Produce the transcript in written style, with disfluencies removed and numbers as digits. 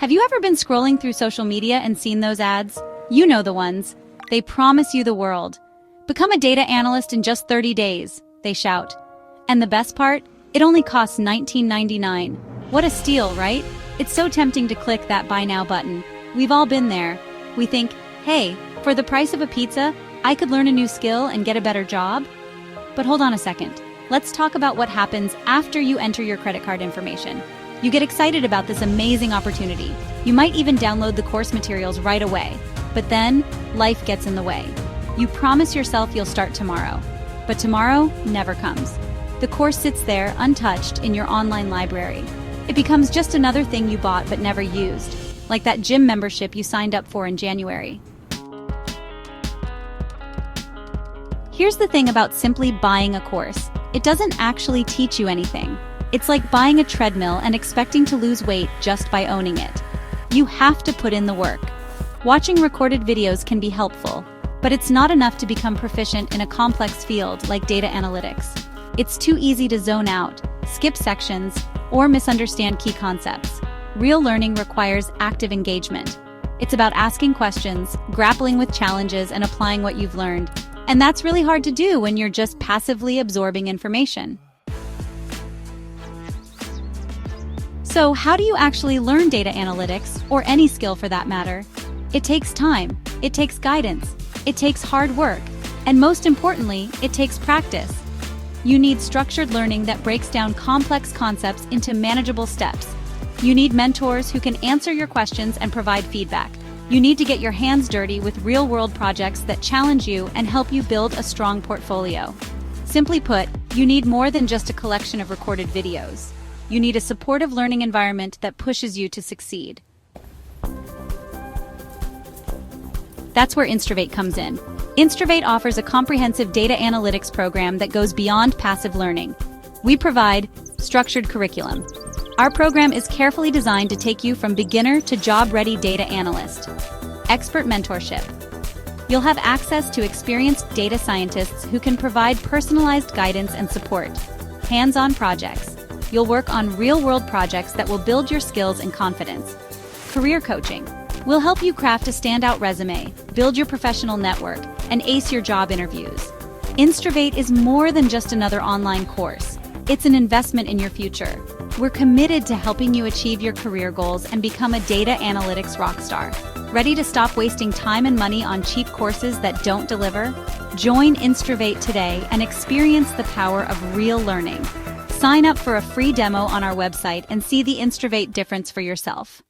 Have you ever been scrolling through social media and seen those ads? You know the ones. They promise you the world. Become a data analyst in just 30 days, they shout. And the best part? It only costs $19.99. What a steal, right? It's so tempting to click that buy now button. We've all been there. We think, hey, for the price of a pizza, I could learn a new skill and get a better job? But hold on a second. Let's talk about what happens after you enter your credit card information. You get excited about this amazing opportunity. You might even download the course materials right away. But then, life gets in the way. You promise yourself you'll start tomorrow. But tomorrow never comes. The course sits there, untouched, in your online library. It becomes just another thing you bought but never used, like that gym membership you signed up for in January. Here's the thing about simply buying a course. It doesn't actually teach you anything. It's like buying a treadmill and expecting to lose weight just by owning it. You have to put in the work. Watching recorded videos can be helpful, but it's not enough to become proficient in a complex field like data analytics. It's too easy to zone out, skip sections, or misunderstand key concepts. Real learning requires active engagement. It's about asking questions, grappling with challenges, and applying what you've learned. And that's really hard to do when you're just passively absorbing information. So how do you actually learn data analytics, or any skill for that matter? It takes time, it takes guidance, it takes hard work, and most importantly, it takes practice. You need structured learning that breaks down complex concepts into manageable steps. You need mentors who can answer your questions and provide feedback. You need to get your hands dirty with real-world projects that challenge you and help you build a strong portfolio. Simply put, you need more than just a collection of recorded videos. You need a supportive learning environment that pushes you to succeed. That's where Instrovate comes in. Instrovate offers a comprehensive data analytics program that goes beyond passive learning. We provide structured curriculum. Our program is carefully designed to take you from beginner to job-ready data analyst. Expert mentorship. You'll have access to experienced data scientists who can provide personalized guidance and support. Hands-on projects. You'll work on real-world projects that will build your skills and confidence. Career coaching. We'll help you craft a standout resume, build your professional network, and ace your job interviews. Instrovate is more than just another online course. It's an investment in your future. We're committed to helping you achieve your career goals and become a data analytics rockstar. Ready to stop wasting time and money on cheap courses that don't deliver? Join Instrovate today and experience the power of real learning. Sign up for a free demo on our website and see the Instrovate difference for yourself.